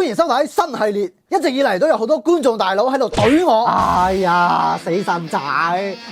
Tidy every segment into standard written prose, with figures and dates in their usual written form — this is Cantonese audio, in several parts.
歡迎收睇新系列。一直以嚟都有好多觀眾大佬喺度懟我。哎呀，死神仔，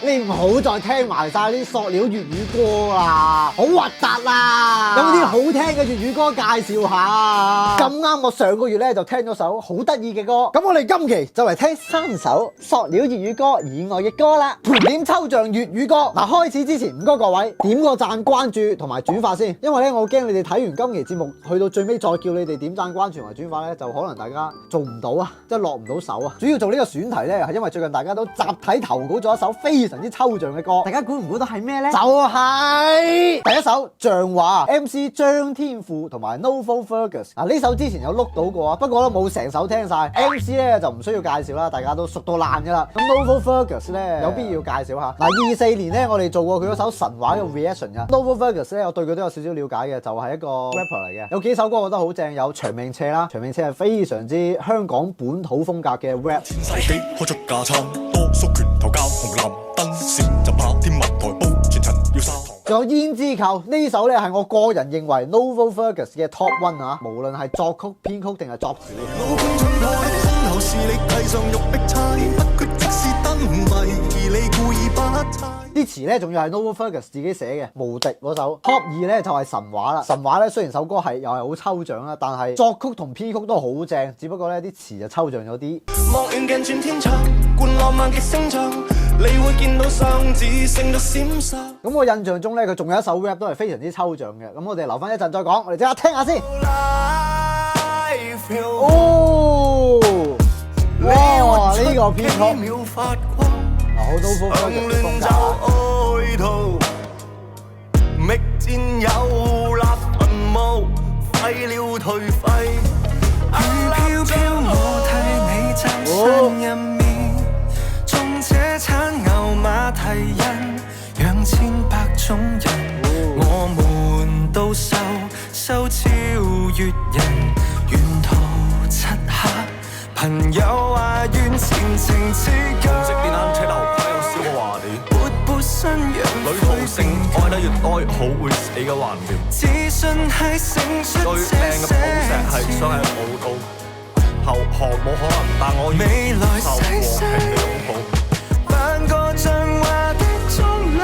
你唔好再聽埋晒啲塑料粵語歌啦，好核突啊！有冇啲好聽嘅粵語歌介紹下？咁啱我上個月咧就聽咗首好得意嘅歌，咁我哋今期就嚟聽3首塑料粵語歌以外嘅歌啦。盤點抽象粵語歌。嗱，開始之前唔該各位點個讚、關注同埋轉發先，因為咧我驚你哋睇完今期節目去到最尾再叫你哋點讚、關注同埋轉發咧，就可能大家做唔到啊，即係落唔到手啊。主要做呢個選題咧，係因為最近大家都集體投稿咗一首非常之抽象嘅歌，大家估唔估到係咩咧？就係第一首象話 MC 張天賦同埋 Novo Fergus。嗱，呢首之前有碌到過啊，不過都冇成首聽晒。MC 咧就唔需要介紹啦，大家都熟到爛噶啦。咁 Novo Fergus 咧有必要介紹下。嗱，24年咧我哋做過佢嗰首神話嘅 reaction 噶。Novo Fergus 咧我對佢都有少少了解嘅，就係一個 rapper 嚟嘅。有幾首歌我覺得好正，有長命斜啦，長命斜係非常之香港本土風格嘅 rap。前世紀開出架撐，多縮拳頭交紅藍燈閃就怕天文台煲全塵要沙。仲有胭脂扣呢首咧係我個人認為 Novo Fergus 嘅 top one 啊，無論係作曲、編曲定係作詞。啲詞咧仲要係 Novo Fergus 自己寫嘅，無敵嗰首 top 2咧就係神話啦。神話咧雖然首歌係又係好抽象啦，但係作曲同編曲都好正，只不過咧啲詞就抽象咗啲。望遠鏡轉天窗，觀浪漫嘅星象，你會見到雙子星嘅閃爍。咁我印象中咧佢仲有一首 rap 都係非常之抽象嘅，咁我哋留翻一陣再講，我哋即刻聽下先。哦，哇！呢個編曲好多風格嘅風格。覓戰有立墳墓，廢了頹廢。雨飄飄，我替你站山入面，縱這產牛馬蹄印，讓千百種人，我們都收超越人，沿途漆黑。朋友話願前程似舊，紅色電單車頭盔有燒過話你，活潑新陽旅途性愛得越多越好，會死嘅橫掂。自信係成熟最靚嘅寶石係鑲喺腦度，後學冇可能，但我願意受和平嘅擁抱。扮個像話的中女，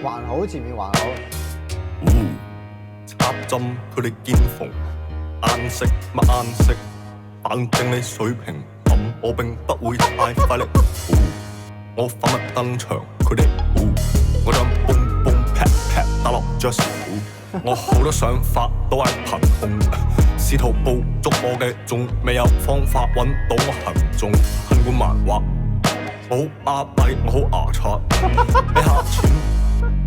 還好前面還好。插針佢哋肩縫。顏色乜顏色，反正你水平咁，我並不會太快力。我反目登場，佢哋我將 boom boom pat pat 打落 just 我好多想法都係憑空，試圖捕捉我嘅仲未有方法揾到我行蹤。恨管漫畫，我好巴閉，我好牙刷，俾下錢。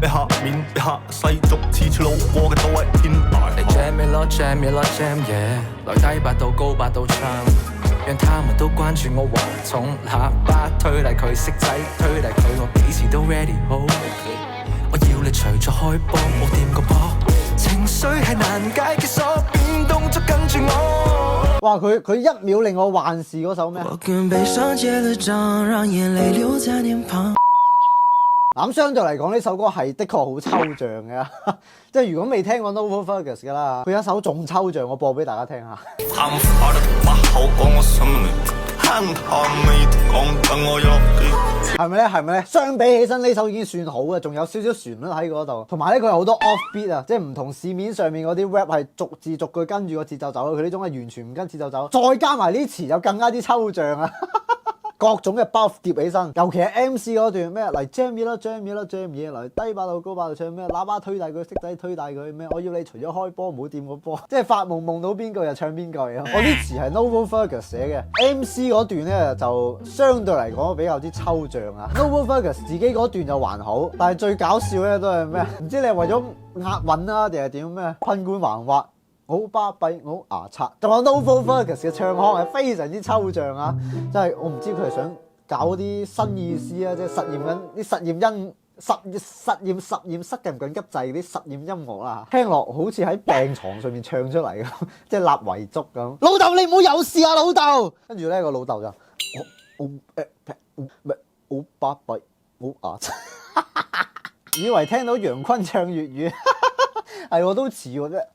俾下面，俾下世俗，次次路過嘅都係天大。你 jam 咪咯 jam 咪咯 jam 嘢，來低八度高八度唱，讓他們都關注我華重喇叭，推嚟佢色仔，推嚟佢我幾時都 ready 好。我要你隨著開波，冇掂個波，情緒係難解嘅鎖，變動就跟住我。哇！佢一秒令我幻視嗰首咩？我跟悲傷結了賬，讓眼淚留在臉龐。咁相對嚟講，呢首歌係的確好抽象嘅，即係如果未聽過 Novo Fergus 嘅啦，佢有一首仲抽象，我播俾大家聽下。係咪咧？係咪咧？相比起身呢首已經算好嘅，仲有少少旋律喺嗰度，同埋咧佢有好多 offbeat 啊，即係唔同市面上面嗰啲 rap 係逐字逐句跟住個節奏走，佢呢種係完全唔跟節奏走，再加埋啲詞就更加之抽象啊！各種嘅 buff 疊起身，尤其係 MC 嗰段咩嚟 jam 嘢啦 jam 嘢啦 jam 嘢嚟低八度高八度唱咩喇叭推大佢色仔推大佢咩，我要你除咗開波唔好掂個波，即係發夢夢到邊個就唱邊句啊！我啲詞係 Novo Fergus 寫嘅 MC 嗰段咧就相對嚟講比較之抽象啊。Novo Fergus 自己嗰段就還好，但係最搞笑咧都係咩？唔知你係為咗押韻啊定係點咩？噴罐橫滑。好巴閉，好牙刷，仲有 Novo Fergus 嘅唱腔係非常之抽象啊！即係我唔知佢係想搞啲新意思啊，即係實驗緊啲實驗音實驗室緊唔緊急掣啲實驗音樂啦，聽落好似喺病床上面唱出嚟咁，即係立遺囑咁。老豆你唔好有事啊，老豆！跟住咧個老豆就好巴閉，好牙刷，以為聽到楊坤唱粵語。係我都似喎啫，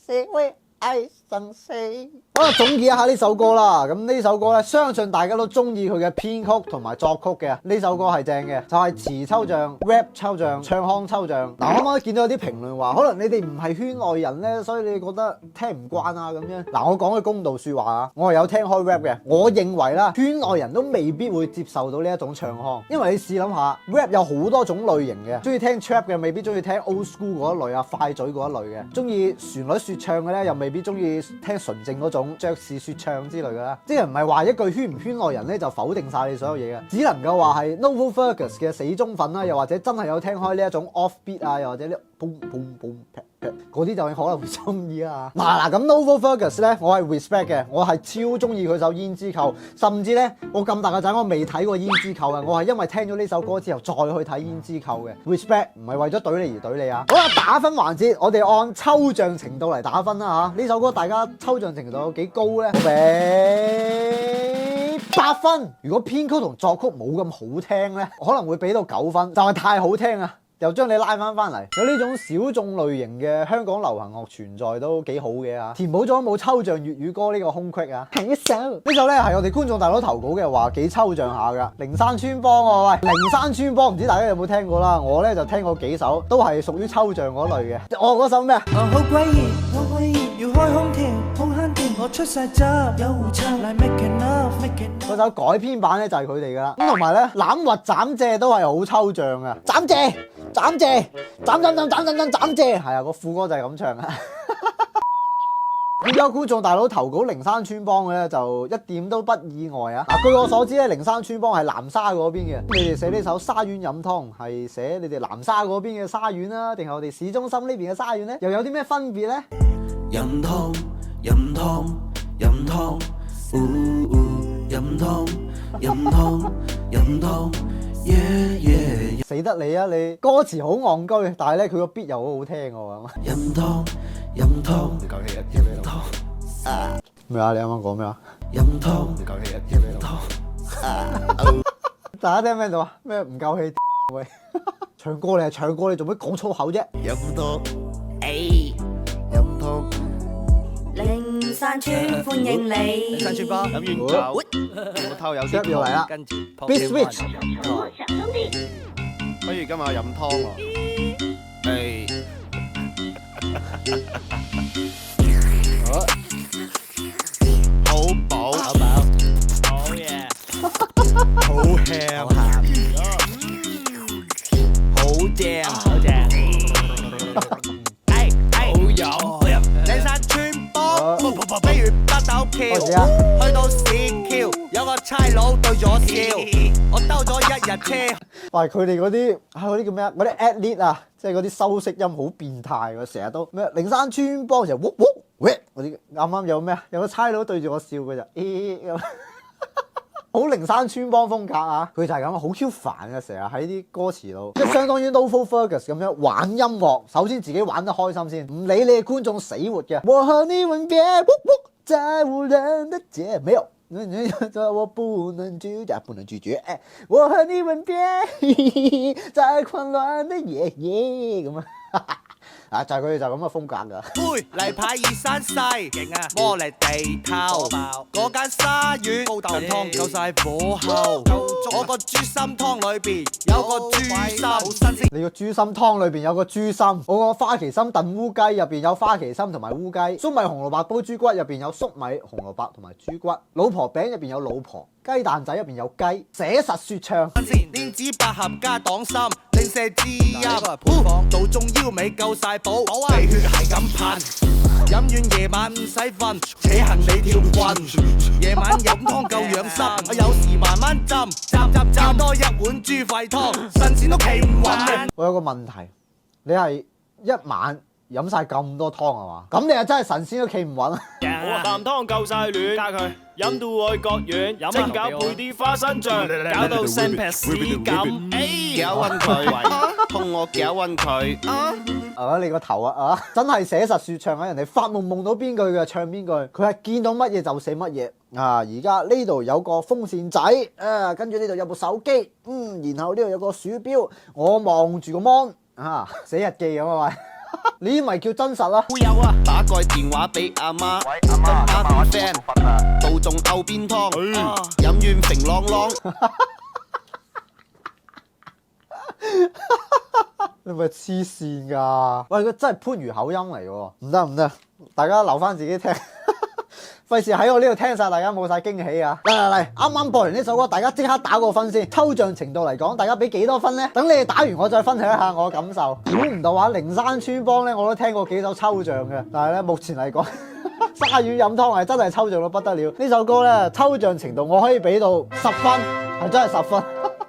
誰會愛上誰？好啦，總結一下呢首歌啦。咁呢首歌咧，相信大家都中意佢嘅編曲同埋作曲嘅。呢首歌係正嘅，就係詞抽象、rap 抽象、唱腔抽象。嗱，我啱啱見到有啲評論話，可能你哋唔係圈內人咧，所以你覺得聽唔慣啊咁樣。嗱，我講句公道説話啊，我係有聽開 rap 嘅。我認為啦，圈內人都未必會接受到呢一種唱腔，因為你試諗下，rap 有好多種類型嘅，中意聽 trap 嘅未必中意聽 old school 嗰一類啊，快嘴嗰一類嘅，中意旋律説唱嘅咧又未必中意聽純正嗰種爵士説唱之類嘅啦。即係唔係話一句圈唔圈內人咧就否定晒你所有嘢嘅，只能夠話係 Novel Fergus 嘅死忠粉啦，又或者真係有聽開呢一種 offbeat 啊，又或者呢 boom boom boom 嗰啲就可能會中意啊。嗱咁 Novel Fergus 咧，我係 respect 嘅，我係超中意佢首胭脂扣，甚至咧我咁大個仔我未睇過胭脂扣嘅，我係因為聽咗呢首歌之後再去睇胭脂扣嘅。respect 唔係為咗懟你而懟你啊。好啦，打分環節，我哋按抽象程度嚟打分啦嚇。呢首歌大家抽象程度有幾高咧？俾8分。如果編曲同作曲冇咁好聽咧，可能會俾到9分，就係太好聽啊！又將你拉翻嚟，有呢種小眾類型嘅香港流行樂存在都幾好嘅啊！填補咗冇抽象粵語歌呢個空隙啊！呢首咧係我哋觀眾大佬投稿嘅，話幾抽象下噶。靈山村幫喎，喂，靈山村幫唔知大家有冇聽過啦？我咧就聽過幾首，都係屬於抽象嗰類嘅。我嗰首咩啊？好鬼熱，好鬼熱，要開空調，好慳電，我出晒汁，有胡椒嚟 make it love。嗰首改編版咧就係佢哋噶啦。咁同埋咧攬核斬借都係好抽象啊！斬借。斬借，斬借，係啊，個副歌就係咁唱啊！點解觀眾大佬投稿靈山村幫嘅咧，就一點都不意外啊！據我所知咧，靈山村幫係南沙嗰邊嘅。你哋寫呢首沙丸飲湯係寫你哋南沙嗰邊嘅沙丸啦，定係我哋市中心呢邊嘅沙丸咧？又有啲咩分別咧？飲湯，飲湯，飲湯，飲湯，飲湯，飲湯。死得你啊！你歌詞好戇居，但係咧佢個 beat 又好好聽喎。飲湯，飲湯，你夠氣啊！飲湯咩啊？你啱啱講咩啊？飲湯，你夠氣啊！飲湯大家聽唔聽到啊？咩唔夠氣？喂，唱歌你係唱歌，你做咩講粗口啫？飲湯，飲湯。靈山村歡迎你，靈山村幫飲完酒，個偷有啲又嚟啦，跟住 Beat Switch， 不如今日飲湯喎。好飽，好飽，好嘢，好香，好正，好正，好飲，靈山村幫，不如北斗橋，去到市橋，有個差佬對咗笑，我兜咗1日車。喂，佢哋嗰啲叫咩啊？嗰啲 ad-lib 啊，即係嗰啲修飾音好變態喎，成日都咩靈山村幫成喎喂嗰啲，啱啱有咩啊？有個差佬對住我笑嘅咋，咁好靈山村幫風格啊！佢就係咁，好 Q 煩嘅，成日喺啲歌詞度，即係相當於 Novel Fergus 咁樣玩音樂。首先自己玩得開心先，唔理你嘅觀眾死活嘅。我和你吻別，在無人的街，沒有。我不能拒絕，不能拒絕。我和你吻別，在狂亂的夜咁啊！啊，就係佢哋就咁嘅風格㗎。喂，例牌二山細，勁啊！魔力地頭，嗰間沙丸煲豆湯夠晒火候。我個豬心湯裏邊有個豬心，好新鮮。你個豬心湯裏邊有個豬心，我個花旗參燉烏雞入邊有花旗參同埋烏雞，粟米紅蘿蔔煲豬骨入邊有粟米紅蘿蔔同埋豬骨，老婆餅入邊有老婆，雞蛋仔入邊有雞，寫實説唱。蓮子百合加黨參，零舍滋陰，做中腰尾夠晒補，鼻血係咁噴。飲完夜晚唔使瞓，扯行李跳棍。夜晚飲湯夠養生，我有時慢慢浸多一碗豬肺湯，神仙都企唔穩。我有個問題，你係一晚飲晒咁多湯係嘛？咁你係真係神仙都企唔穩啊！我啖湯夠晒暖，加佢飲到愛國遠，蒸餃配啲花生醬，搞到成劈屎咁。攪暈佢，痛我攪暈佢。你個頭啊！真係寫實説唱啊！人哋發夢夢到邊句嘅唱邊句，佢係見到乜嘢就寫乜嘢啊！而家呢度有個風扇仔，跟住呢度有部手機，然後呢度有個鼠標，我望住個 mon 寫日記咁啊喂！呢啲咪叫真實啦。會有啊，打個電話俾阿媽，今晚邊 friend，道中漚邊湯，飲完平朗朗。你咪黐線㗎！喂，佢真係番禺口音嚟喎，唔得唔得，大家留翻自己聽，費事喺我呢度聽晒，大家冇晒驚喜啊！嚟，啱啱播完呢首歌，大家即刻打個分先。抽象程度嚟講，大家俾幾多分呢？等你哋打完，我再分享一下我嘅感受。估唔到啊，靈山村幫咧，我都聽過幾首抽象嘅，但係咧目前嚟講，鯊魚飲湯係真係抽象到不得了。呢首歌咧，抽象程度我可以俾到10分，係真係10分。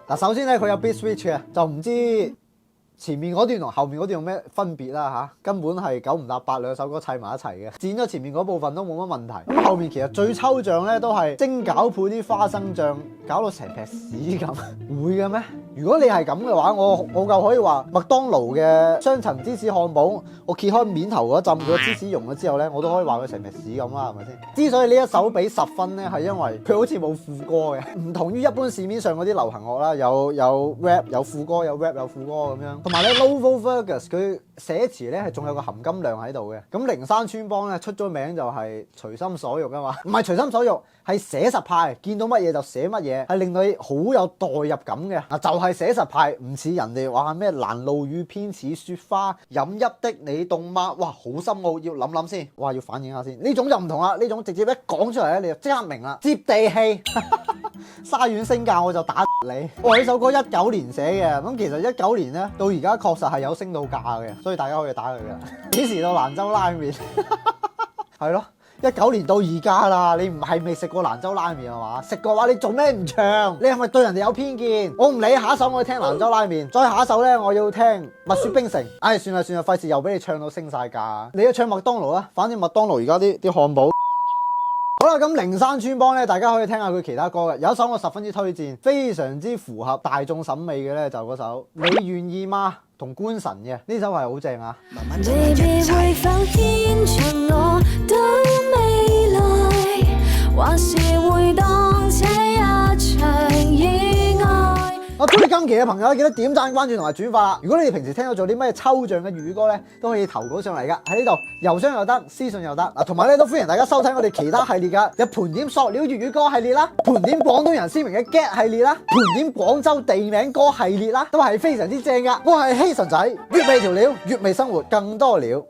嗱，首先咧佢有 beat switch 嘅，就唔知前面嗰段同後面嗰段有咩分別啦嚇，根本係九唔搭八，兩首歌砌埋一齊嘅，剪咗前面嗰部分都冇乜問題。咁後面其實最抽象咧都係蒸餃配啲花生醬，搞到成劈屎咁，會嘅咩？如果你係咁嘅話，我夠可以話麥當勞嘅雙層芝士漢堡，我揭開面頭嗰陣，佢芝士溶咗之後咧，我都可以話佢成劈屎咁啦，係咪先？之所以呢一首俾10分咧，係因為佢好似冇副歌嘅，唔同於一般市面上嗰啲流行樂啦，有 rap 有副歌，有 rap 有副歌咁樣。同埋咧 Lovo Fergus 佢寫詞咧係仲有個含金量喺度嘅。咁靈山村幫咧出咗名就係隨心所欲啊嘛，唔係隨心所欲，係寫實派，見到乜嘢就寫乜嘢，係令你好有代入感嘅。嗱就係寫實派，唔似人哋話咩攔路雨偏似雪花，飲泣的你凍嗎？哇好深奧，要諗諗先，哇要反應下先。呢種就唔同啦，呢種直接一講出嚟咧，你就即刻明啦，接地氣。沙縣升價我就打你。哇！呢首歌19年寫嘅，咁其實19年咧到而家確實係有升到價嘅，所以大家可以打佢嘅。幾時到蘭州拉麵？係咯，19年到而家啦，你唔係未食過蘭州拉麵係嘛？食過話你做咩唔唱？你係咪對人哋有偏見？我唔理，下一首我要聽蘭州拉麵，再下一首咧我要聽蜜雪冰城。唉，算啦，費事又俾你唱到升晒價。你要唱麥當勞啦，反正麥當勞而家啲漢堡。好啦，咁靈山村幫咧，大家可以聽下佢其他歌嘅。有一首我十分之推薦，非常之符合大眾審美嘅咧，就嗰首《你願意嗎》同官神嘅呢首係好正啊。Baby 會否牽着我到未來，還是會當這一場意外？我中意今期嘅朋友記得點讚、關注同埋轉發啦！如果你哋平時聽我做啲咩抽象嘅粵語歌咧，都可以投稿上嚟噶，喺呢度郵箱又得，私信又得。嗱，同埋咧都歡迎大家收睇我哋其他系列噶，有盤點塑料粵語歌系列啦，盤點廣東人鮮明嘅 get 系列啦，盤點廣州地名歌系列啦，都係非常之正噶。我係希神仔，粵味調料，粵味生活更多料。